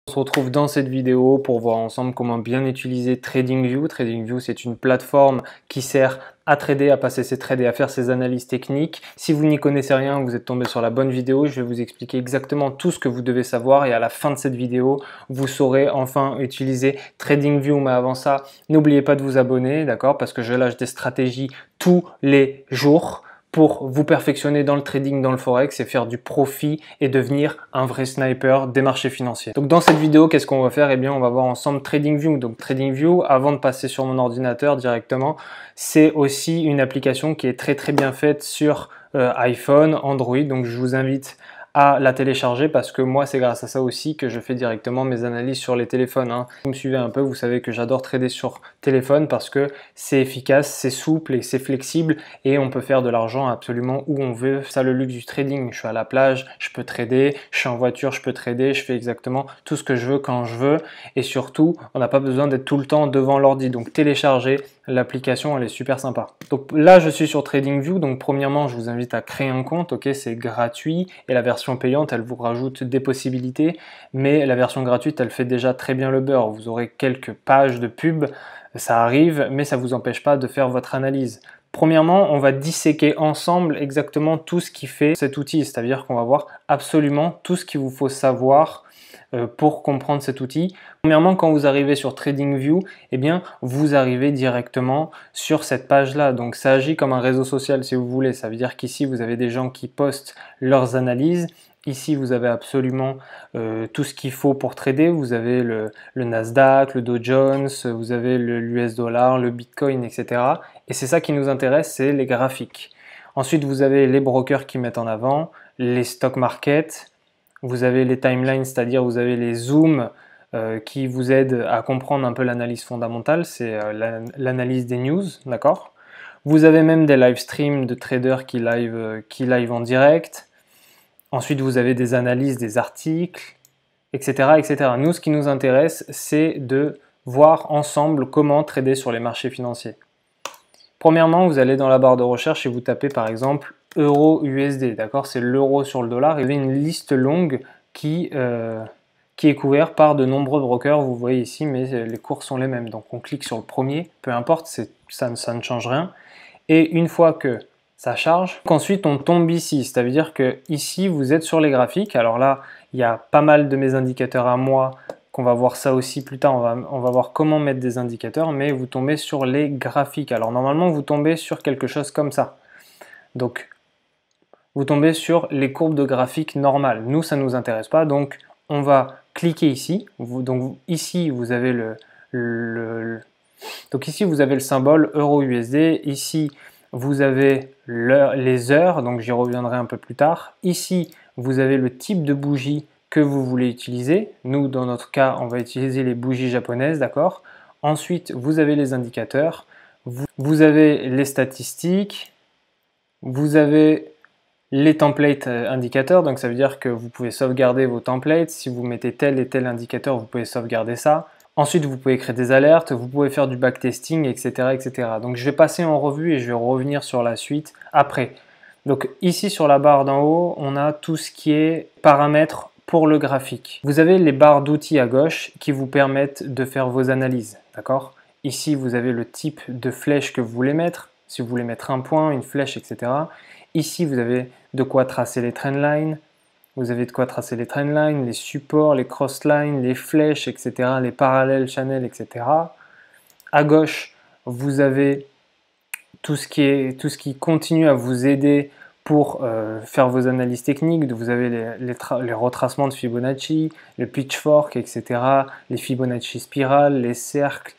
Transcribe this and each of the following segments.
On se retrouve dans cette vidéo pour voir ensemble comment bien utiliser TradingView. TradingView, c'est une plateforme qui sert à trader, à passer ses trades et à faire ses analyses techniques. Si vous n'y connaissez rien, vous êtes tombé sur la bonne vidéo. Je vais vous expliquer exactement tout ce que vous devez savoir et à la fin de cette vidéo, vous saurez enfin utiliser TradingView. Mais avant ça, n'oubliez pas de vous abonner, d'accord? Parce que je lâche des stratégies tous les jours pour vous perfectionner dans le trading, dans le forex et faire du profit et devenir un vrai sniper des marchés financiers. Donc dans cette vidéo, qu'est-ce qu'on va faire? Eh bien, on va voir ensemble TradingView. Donc TradingView, avant de passer sur mon ordinateur directement, c'est aussi une application qui est très bien faite sur iPhone, Android. Donc je vous invite à la télécharger parce que moi c'est grâce à ça aussi que je fais directement mes analyses sur les téléphones. Si vous me suivez un peu, vous savez que j'adore trader sur téléphone parce que c'est efficace, c'est souple et c'est flexible et on peut faire de l'argent absolument où on veut. C'est ça le luxe du trading. Je suis à la plage, je peux trader, je suis en voiture, je peux trader, je fais exactement tout ce que je veux quand je veux et surtout on n'a pas besoin d'être tout le temps devant l'ordi. Donc télécharger l'application, elle est super sympa. Donc là je suis sur TradingView, donc premièrement je vous invite à créer un compte, ok, c'est gratuit et la version payante elle vous rajoute des possibilités, mais la version gratuite elle fait déjà très bien le beurre. Vous aurez quelques pages de pub, ça arrive, mais ça ne vous empêche pas de faire votre analyse. Premièrement, on va disséquer ensemble exactement tout ce qui fait cet outil, c'est-à-dire qu'on va voir absolument tout ce qu'il vous faut savoir pour comprendre cet outil. Premièrement, quand vous arrivez sur TradingView, eh bien, vous arrivez directement sur cette page-là. Donc, ça agit comme un réseau social si vous voulez. Ça veut dire qu'ici, vous avez des gens qui postent leurs analyses. Ici, vous avez absolument tout ce qu'il faut pour trader. Vous avez le Nasdaq, le Dow Jones, vous avez l'US dollar, le Bitcoin, etc. Et c'est ça qui nous intéresse, c'est les graphiques. Ensuite, vous avez les brokers qui mettent en avant, les stock markets. Vous avez les timelines, c'est-à-dire vous avez les zooms qui vous aident à comprendre un peu l'analyse fondamentale, c'est l'analyse des news, d'accord? Vous avez même des live streams de traders qui live en direct. Ensuite, vous avez des analyses des articles, etc., etc. Nous, ce qui nous intéresse, c'est de voir ensemble comment trader sur les marchés financiers. Premièrement, vous allez dans la barre de recherche et vous tapez par exemple euro USD, d'accord? C'est l'euro sur le dollar. Il y avait une liste longue qui est couverte par de nombreux brokers, vous voyez ici, mais les cours sont les mêmes. Donc on clique sur le premier, peu importe, ça ne change rien. Et une fois que ça charge, ensuite on tombe ici, c'est-à-dire que ici vous êtes sur les graphiques. Alors là, il y a pas mal de mes indicateurs à moi. On va voir ça aussi plus tard, on va voir comment mettre des indicateurs, mais vous tombez sur les graphiques. Alors normalement, vous tombez sur quelque chose comme ça. Donc, vous tombez sur les courbes de graphique normales. Nous, ça ne nous intéresse pas, donc on va cliquer ici. Donc ici, vous avez donc ici, vous avez le symbole euro-USD. Ici, vous avez les heures, donc j'y reviendrai un peu plus tard. Ici, vous avez le type de bougie que vous voulez utiliser. Nous, dans notre cas, on va utiliser les bougies japonaises, d'accord? Ensuite, vous avez les indicateurs, vous avez les statistiques, vous avez les templates indicateurs, donc ça veut dire que vous pouvez sauvegarder vos templates. Si vous mettez tel et tel indicateur, vous pouvez sauvegarder ça. Ensuite, vous pouvez créer des alertes, vous pouvez faire du backtesting, etc., etc. Donc, je vais passer en revue et je vais revenir sur la suite après. Donc, ici, sur la barre d'en haut, on a tout ce qui est paramètres pour le graphique. Vous avez les barres d'outils à gauche qui vous permettent de faire vos analyses, d'accord? Ici, vous avez le type de flèche que vous voulez mettre, si vous voulez mettre un point, une flèche, etc. Ici, vous avez de quoi tracer les trendlines, vous avez de quoi tracer les trendlines, les supports, les crosslines, les flèches, etc., les parallèles channels, etc. À gauche, vous avez tout ce qui continue à vous aider pour faire vos analyses techniques. Vous avez les retracements de Fibonacci, le pitchfork, etc., les Fibonacci spirales, les cercles.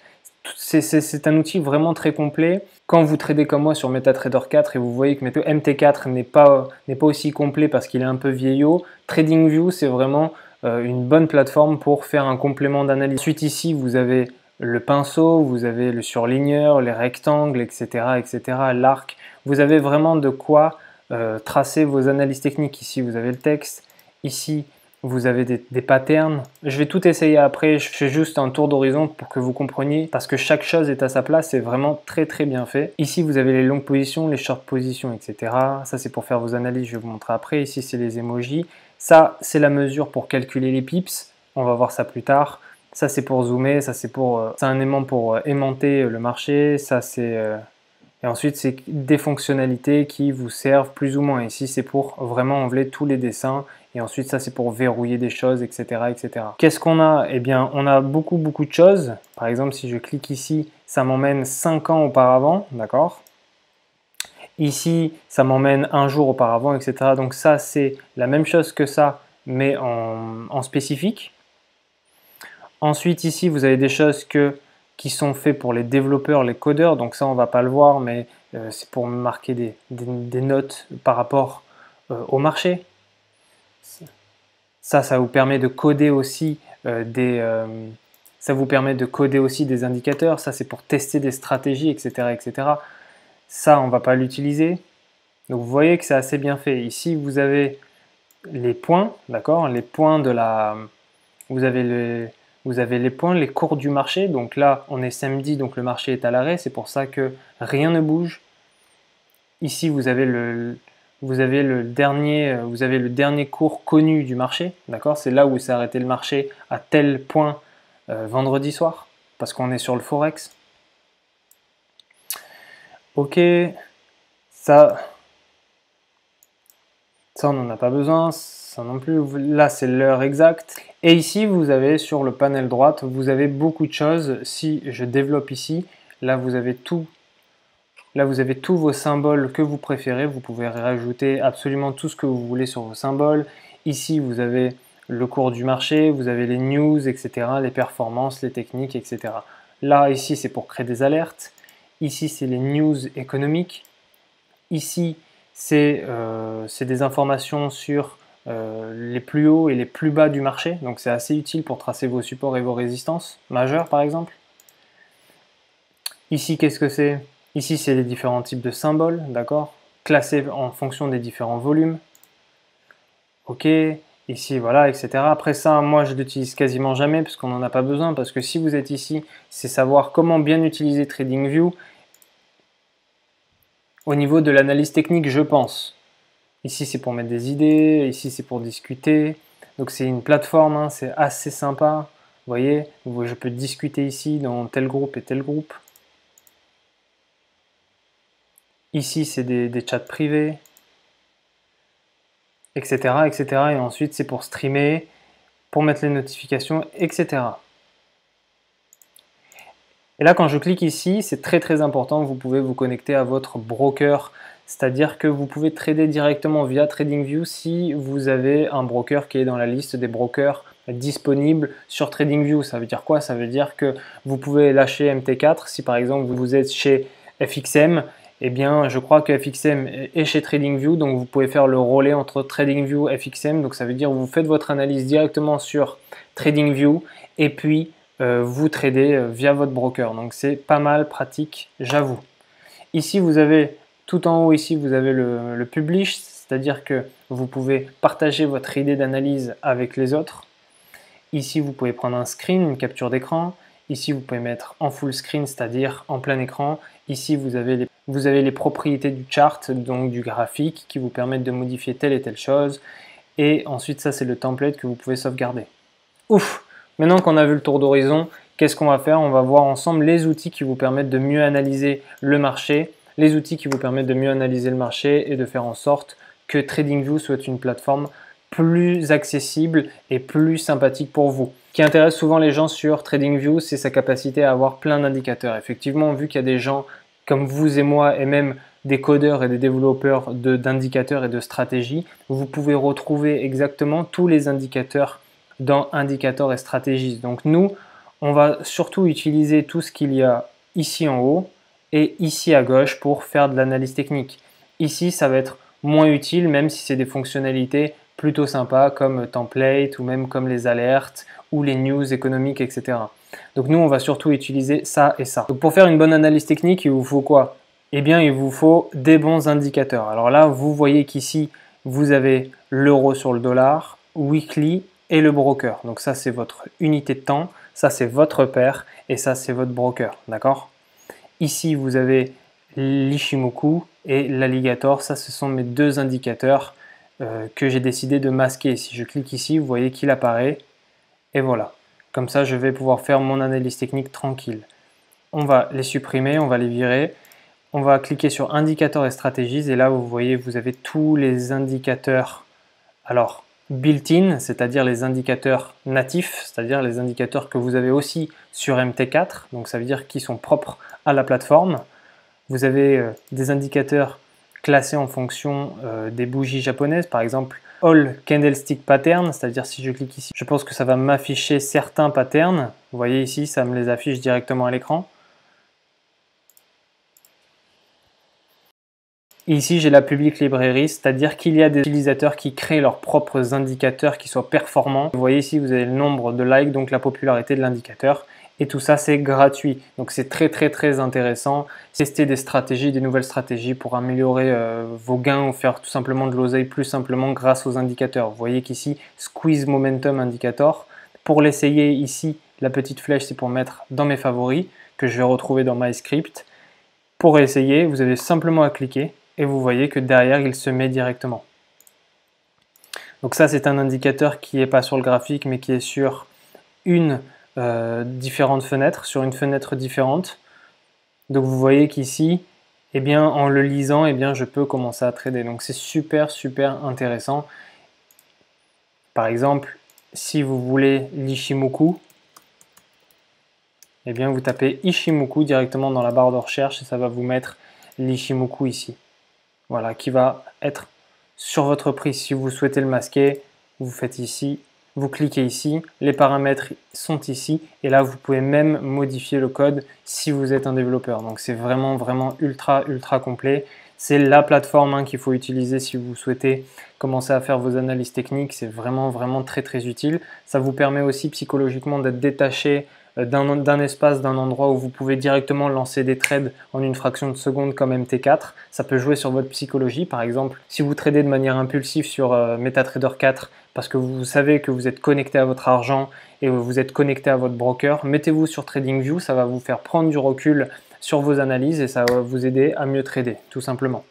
C'est un outil vraiment très complet. Quand vous tradez comme moi sur MetaTrader 4 et vous voyez que MT4 n'est pas aussi complet parce qu'il est un peu vieillot, TradingView c'est vraiment une bonne plateforme pour faire un complément d'analyse. Ensuite ici vous avez le pinceau, vous avez le surligneur, les rectangles, etc., etc., l'arc. Vous avez vraiment de quoi tracer vos analyses techniques. Ici vous avez le texte, ici vous avez des patterns. Je vais tout essayer après, je fais juste un tour d'horizon pour que vous compreniez, parce que chaque chose est à sa place, c'est vraiment très bien fait. Ici, vous avez les longues positions, les short positions, etc. Ça, c'est pour faire vos analyses, je vais vous montrer après. Ici, c'est les emojis. Ça, c'est la mesure pour calculer les pips. on va voir ça plus tard. Ça c'est pour zoomer, ça c'est un aimant pour aimanter le marché, ça c'est et ensuite c'est des fonctionnalités qui vous servent plus ou moins. Ici c'est pour vraiment enlever tous les dessins et ensuite ça c'est pour verrouiller des choses, etc. etc. Qu'est-ce qu'on a? Eh bien on a beaucoup de choses. Par exemple si je clique ici, ça m'emmène 5 ans auparavant, d'accord? Ici, ça m'emmène un jour auparavant, etc. Donc ça, c'est la même chose que ça, mais en spécifique. Ensuite, ici, vous avez des choses qui sont faites pour les développeurs, les codeurs. Donc ça, on ne va pas le voir, mais c'est pour marquer des notes par rapport au marché. Ça vous permet de coder aussi ça vous permet de coder aussi des indicateurs. Ça, c'est pour tester des stratégies, etc., etc. Ça, on ne va pas l'utiliser. Donc vous voyez que c'est assez bien fait. Ici, vous avez les points, d'accord? Les points de la... Vous avez les points, les cours du marché. Donc là, on est samedi, donc le marché est à l'arrêt. C'est pour ça que rien ne bouge. Ici, vous avez le dernier cours connu du marché, d'accord? C'est là où s'est arrêté le marché à tel point vendredi soir, parce qu'on est sur le Forex. Ok, ça on n'en a pas besoin, ça non plus. Là, c'est l'heure exacte. Et ici, vous avez sur le panel droite, vous avez beaucoup de choses. Si je développe ici, là, vous avez tout. Là, vous avez tous vos symboles que vous préférez. Vous pouvez rajouter absolument tout ce que vous voulez sur vos symboles. Ici, vous avez le cours du marché, vous avez les news, etc., les performances, les techniques, etc. Là, ici, c'est pour créer des alertes. Ici, c'est les news économiques. Ici, c'est des informations sur les plus hauts et les plus bas du marché. Donc c'est assez utile pour tracer vos supports et vos résistances majeures par exemple. Ici, qu'est-ce que c'est? Ici, c'est les différents types de symboles, d'accord? Classés en fonction des différents volumes. Ok, ici, voilà, etc. Après ça, moi, je l'utilise quasiment jamais parce qu'on n'en a pas besoin. Parce que si vous êtes ici, c'est savoir comment bien utiliser TradingView au niveau de l'analyse technique, je pense. Ici, c'est pour mettre des idées. Ici, c'est pour discuter. Donc, c'est une plateforme. Hein, c'est assez sympa. Vous voyez, je peux discuter ici dans tel groupe et tel groupe. Ici, c'est des chats privés, etc., etc. Et ensuite, c'est pour streamer, pour mettre les notifications, etc. Et là, quand je clique ici, c'est très important. Vous pouvez vous connecter à votre broker. C'est-à-dire que vous pouvez trader directement via TradingView si vous avez un broker qui est dans la liste des brokers disponibles sur TradingView. Ça veut dire quoi? Ça veut dire que vous pouvez lâcher MT4 si par exemple vous êtes chez FXM. Eh bien, je crois que FXM est chez TradingView, donc vous pouvez faire le relais entre TradingView et FXM. Donc ça veut dire que vous faites votre analyse directement sur TradingView et puis vous tradez via votre broker. Donc c'est pas mal pratique, j'avoue. Ici, vous avez tout en haut, ici, vous avez le publish, c'est-à-dire que vous pouvez partager votre idée d'analyse avec les autres. Ici, vous pouvez prendre un screen, une capture d'écran. Ici, vous pouvez mettre en full screen, c'est-à-dire en plein écran. Ici, vous avez les propriétés du chart, donc du graphique, qui vous permettent de modifier telle et telle chose. Et ensuite, ça, c'est le template que vous pouvez sauvegarder. Ouf! Maintenant qu'on a vu le tour d'horizon, qu'est-ce qu'on va faire? On va voir ensemble les outils qui vous permettent de mieux analyser le marché, les outils qui vous permettent de mieux analyser le marché et de faire en sorte que TradingView soit une plateforme plus accessible et plus sympathique pour vous. Ce qui intéresse souvent les gens sur TradingView, c'est sa capacité à avoir plein d'indicateurs. Effectivement, vu qu'il y a des gens comme vous et moi et même des codeurs et des développeurs d'indicateurs et de stratégies, vous pouvez retrouver exactement tous les indicateurs dans indicateurs et stratégies. Donc nous, on va surtout utiliser tout ce qu'il y a ici en haut et ici à gauche pour faire de l'analyse technique. Ici, ça va être moins utile, même si c'est des fonctionnalités plutôt sympas comme template ou même comme les alertes ou les news économiques, etc. Donc nous, on va surtout utiliser ça et ça. Donc pour faire une bonne analyse technique, il vous faut quoi? Eh bien, il vous faut des bons indicateurs. Alors là, vous voyez qu'ici, vous avez l'euro sur le dollar, weekly et le broker. Donc ça, c'est votre unité de temps, ça, c'est votre paire et ça, c'est votre broker. D'accord? Ici, vous avez l'Ishimoku et l'Alligator. Ça, ce sont mes deux indicateurs que j'ai décidé de masquer. Si je clique ici, vous voyez qu'il apparaît Et voilà, comme ça je vais pouvoir faire mon analyse technique tranquille. On va les supprimer, on va les virer. On va cliquer sur indicateurs et stratégies et là vous voyez vous avez tous les indicateurs alors built-in, c'est-à-dire les indicateurs natifs, c'est-à-dire les indicateurs que vous avez aussi sur MT4, donc ça veut dire qu'ils sont propres à la plateforme. Vous avez des indicateurs classés en fonction des bougies japonaises, par exemple All Candlestick Pattern, c'est-à-dire si je clique ici, je pense que ça va m'afficher certains patterns. Vous voyez ici, ça me les affiche directement à l'écran. Ici, j'ai la Public Library, c'est-à-dire qu'il y a des utilisateurs qui créent leurs propres indicateurs qui soient performants. Vous voyez ici, vous avez le nombre de likes, donc la popularité de l'indicateur. Et tout ça, c'est gratuit. Donc, c'est très intéressant. Tester des stratégies, des nouvelles stratégies pour améliorer vos gains ou faire tout simplement de l'oseille plus simplement grâce aux indicateurs. Vous voyez qu'ici, Squeeze Momentum Indicator. Pour l'essayer ici, la petite flèche, c'est pour mettre dans mes favoris que je vais retrouver dans MyScript. Pour essayer, vous avez simplement à cliquer et vous voyez que derrière, il se met directement. Donc ça, c'est un indicateur qui n'est pas sur le graphique, mais qui est sur une différente fenêtre, sur une fenêtre différente. Donc vous voyez qu'ici, eh bien, en le lisant, eh bien, je peux commencer à trader. Donc c'est super intéressant. Par exemple, si vous voulez l'Ishimoku, eh bien, vous tapez Ishimoku directement dans la barre de recherche et ça va vous mettre l'Ishimoku ici. Voilà, qui va être sur votre prix. Si vous souhaitez le masquer, vous faites ici, vous cliquez ici, les paramètres sont ici, et là vous pouvez même modifier le code si vous êtes un développeur. Donc c'est vraiment ultra complet. C'est la plateforme qu'il faut utiliser si vous souhaitez commencer à faire vos analyses techniques. C'est vraiment très utile. Ça vous permet aussi psychologiquement d'être détaché d'un espace, d'un endroit où vous pouvez directement lancer des trades en une fraction de seconde comme MT4. Ça peut jouer sur votre psychologie. Par exemple, si vous tradez de manière impulsive sur MetaTrader 4 parce que vous savez que vous êtes connecté à votre argent et vous êtes connecté à votre broker, mettez-vous sur TradingView, ça va vous faire prendre du recul sur vos analyses et ça va vous aider à mieux trader, tout simplement.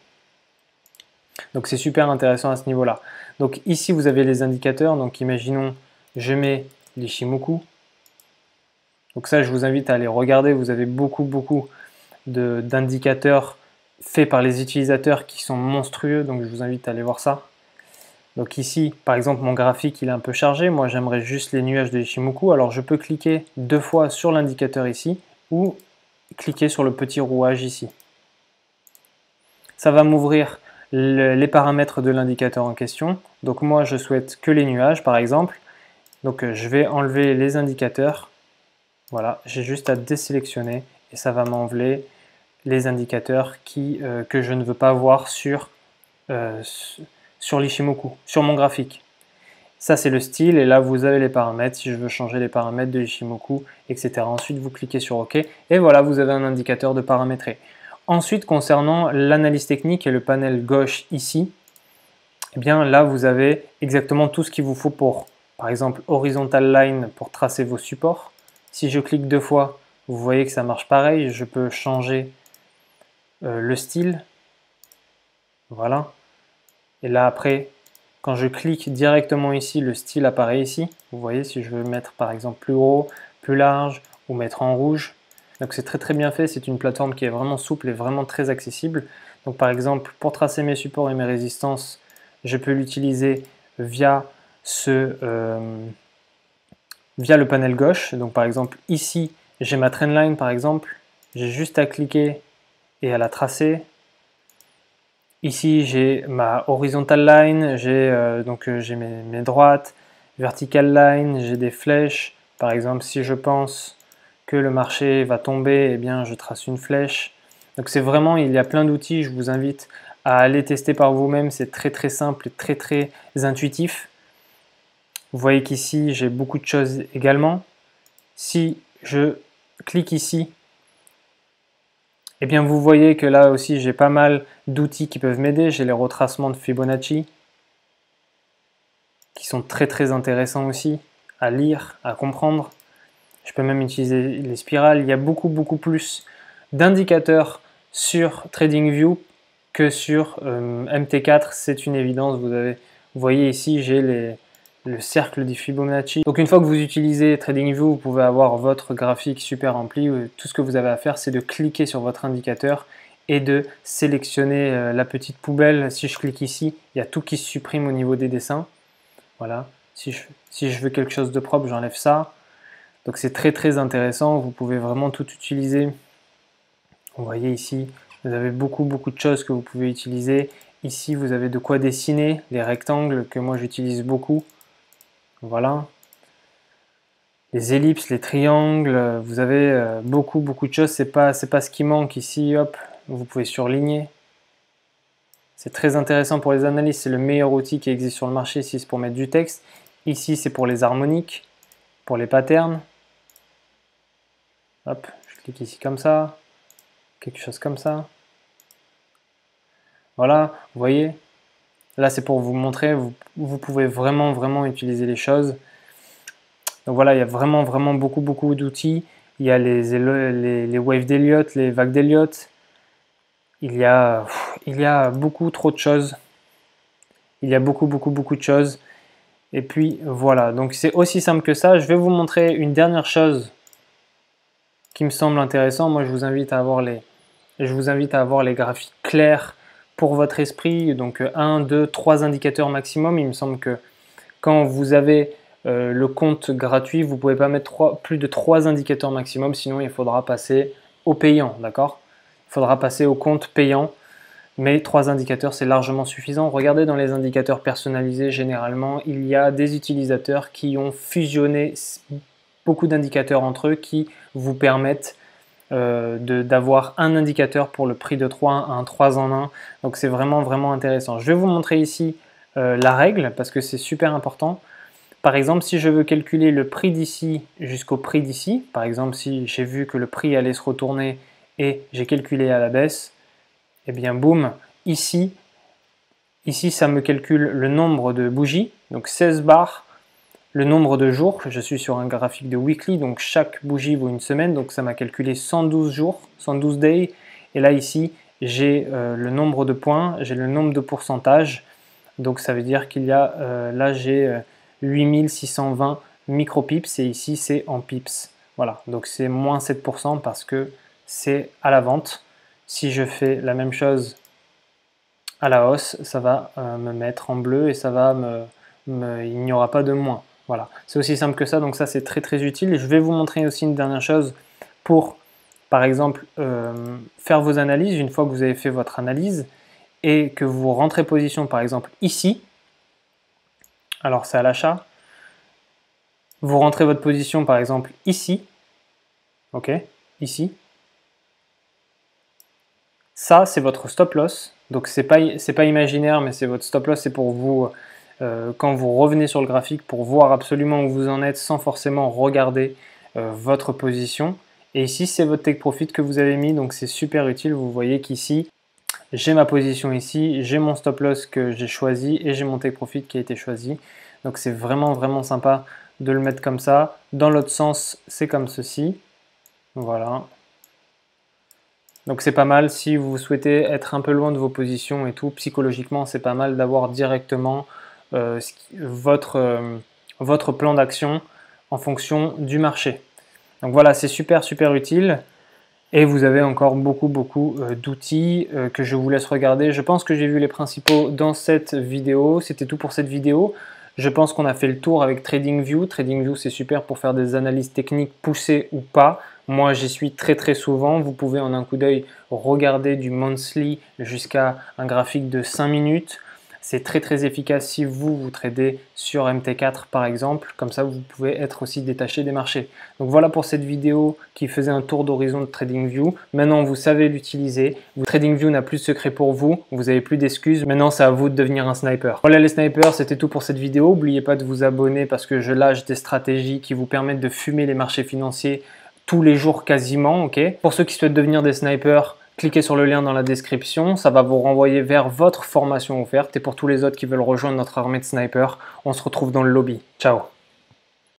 Donc c'est super intéressant à ce niveau-là. Donc ici, vous avez les indicateurs. Donc imaginons, je mets l'Ishimoku. Donc ça, je vous invite à aller regarder. Vous avez beaucoup d'indicateurs faits par les utilisateurs qui sont monstrueux. Donc je vous invite à aller voir ça. Donc ici, par exemple, mon graphique, il est un peu chargé. Moi, j'aimerais juste les nuages de Ishimoku. Alors je peux cliquer 2 fois sur l'indicateur ici ou cliquer sur le petit rouage ici. Ça va m'ouvrir les paramètres de l'indicateur en question. Donc moi, je souhaite que les nuages, par exemple. Donc je vais enlever les indicateurs. Voilà, j'ai juste à désélectionner et ça va m'enlever les indicateurs que je ne veux pas voir sur l'Ishimoku, sur mon graphique. Ça, c'est le style et là, vous avez les paramètres. Si je veux changer les paramètres de l'Ishimoku, etc. Ensuite, vous cliquez sur OK et voilà, vous avez un indicateur de paramétrer. Ensuite, concernant l'analyse technique et le panel gauche ici, eh bien là, vous avez exactement tout ce qu'il vous faut pour, par exemple, horizontal line pour tracer vos supports. Si je clique 2 fois, vous voyez que ça marche pareil. Je peux changer le style. Voilà. Et là, après, quand je clique directement ici, le style apparaît ici. Vous voyez, si je veux mettre par exemple plus gros, plus large ou mettre en rouge. Donc c'est très bien fait. C'est une plateforme qui est vraiment souple et vraiment très accessible. Donc par exemple, pour tracer mes supports et mes résistances, je peux l'utiliser via le panel gauche. Donc par exemple ici, j'ai ma trendline par exemple. J'ai juste à cliquer et à la tracer. Ici, j'ai ma horizontal line, j'ai mes droites, vertical line, j'ai des flèches. Par exemple, si je pense que le marché va tomber, eh bien, je trace une flèche. Donc c'est vraiment, il y a plein d'outils, je vous invite à aller tester par vous-même. C'est très simple et très intuitif. Vous voyez qu'ici, j'ai beaucoup de choses également. Si je clique ici, eh bien, vous voyez que là aussi, j'ai pas mal d'outils qui peuvent m'aider. J'ai les retracements de Fibonacci qui sont très intéressants aussi à lire, à comprendre. Je peux même utiliser les spirales. Il y a beaucoup plus d'indicateurs sur TradingView que sur MT4. C'est une évidence. Vous voyez ici, j'ai le cercle du Fibonacci. Donc une fois que vous utilisez TradingView, vous pouvez avoir votre graphique super rempli. Tout ce que vous avez à faire, c'est de cliquer sur votre indicateur et de sélectionner la petite poubelle. Si je clique ici, il y a tout qui se supprime au niveau des dessins. Voilà. Si je veux quelque chose de propre, j'enlève ça. Donc c'est très très intéressant. Vous pouvez vraiment tout utiliser. Vous voyez ici, vous avez beaucoup de choses que vous pouvez utiliser. Ici, vous avez de quoi dessiner, les rectangles que moi j'utilise beaucoup. Voilà. Les ellipses, les triangles, vous avez beaucoup de choses. C'est pas ce qui manque ici. Hop, vous pouvez surligner. C'est très intéressant pour les analystes. C'est le meilleur outil qui existe sur le marché. Ici, c'est pour mettre du texte. Ici, c'est pour les harmoniques, pour les patterns. Hop, je clique ici comme ça. Quelque chose comme ça. Voilà, vous voyez. Là, c'est pour vous montrer. Vous pouvez vraiment utiliser les choses. Donc voilà, il y a vraiment beaucoup d'outils. Il y a les waves d'Elliott, les vagues d'Elliott. Il y a beaucoup trop de choses. Il y a beaucoup de choses. Et puis voilà, donc c'est aussi simple que ça. Je vais vous montrer une dernière chose qui me semble intéressant. Moi, je vous invite à avoir les graphiques clairs pour votre esprit. Donc 1, 2, 3 indicateurs maximum. Il me semble que quand vous avez le compte gratuit, vous ne pouvez pas mettre plus de 3 indicateurs maximum, sinon il faudra passer au payant, d'accord? Il faudra passer au compte payant, mais 3 indicateurs, c'est largement suffisant. Regardez dans les indicateurs personnalisés, généralement, il y a des utilisateurs qui ont fusionné beaucoup d'indicateurs entre eux qui vous permettent d'avoir un indicateur pour le prix de 3, un 3 en 1. Donc c'est vraiment intéressant. Je vais vous montrer ici la règle, parce que c'est super important. Par exemple, si je veux calculer le prix d'ici jusqu'au prix d'ici, par exemple, si j'ai vu que le prix allait se retourner et j'ai calculé à la baisse, et bien boum, ici, ça me calcule le nombre de bougies, donc 16 barres, le nombre de jours. Je suis sur un graphique de weekly, donc chaque bougie vaut une semaine, donc ça m'a calculé 112 jours, 112 days. Et là, ici, j'ai le nombre de points, j'ai le nombre de pourcentage. Donc ça veut dire qu'il y a, là j'ai 8620 micropips et ici c'est en pips. Voilà, donc c'est moins 7% parce que c'est à la vente. Si je fais la même chose à la hausse, ça va me mettre en bleu et ça va il n'y aura pas de moins. Voilà, c'est aussi simple que ça, donc ça c'est très utile. Et je vais vous montrer aussi une dernière chose pour, par exemple, faire vos analyses. Une fois que vous avez fait votre analyse et que vous rentrez position, par exemple ici, alors c'est à l'achat, vous rentrez votre position par exemple ici, ok, ici, ça c'est votre stop loss, donc c'est pas imaginaire mais c'est votre stop loss, c'est pour vous, quand vous revenez sur le graphique, pour voir absolument où vous en êtes sans forcément regarder votre position. Et ici c'est votre take profit que vous avez mis, donc c'est super utile. Vous voyez qu'ici j'ai ma position ici, j'ai mon stop loss que j'ai choisi et j'ai mon take profit qui a été choisi. Donc c'est vraiment sympa de le mettre comme ça. Dans l'autre sens, c'est comme ceci. Voilà. Donc c'est pas mal si vous souhaitez être un peu loin de vos positions et tout. Psychologiquement, c'est pas mal d'avoir directement votre plan d'action en fonction du marché. Donc voilà, c'est super utile. Et vous avez encore beaucoup d'outils que je vous laisse regarder. Je pense que j'ai vu les principaux dans cette vidéo. C'était tout pour cette vidéo. Je pense qu'on a fait le tour avec TradingView. TradingView, c'est super pour faire des analyses techniques poussées ou pas. Moi, j'y suis très souvent. Vous pouvez en un coup d'œil regarder du monthly jusqu'à un graphique de 5 minutes. C'est très efficace si vous tradez sur MT4 par exemple. Comme ça, vous pouvez être aussi détaché des marchés. Donc voilà pour cette vidéo qui faisait un tour d'horizon de TradingView. Maintenant, vous savez l'utiliser. TradingView n'a plus de secret pour vous. Vous n'avez plus d'excuses. Maintenant, c'est à vous de devenir un sniper. Voilà les snipers, c'était tout pour cette vidéo. N'oubliez pas de vous abonner parce que je lâche des stratégies qui vous permettent de fumer les marchés financiers tous les jours quasiment. Ok. Pour ceux qui souhaitent devenir des snipers, cliquez sur le lien dans la description, ça va vous renvoyer vers votre formation offerte. Et pour tous les autres qui veulent rejoindre notre armée de snipers, on se retrouve dans le lobby. Ciao!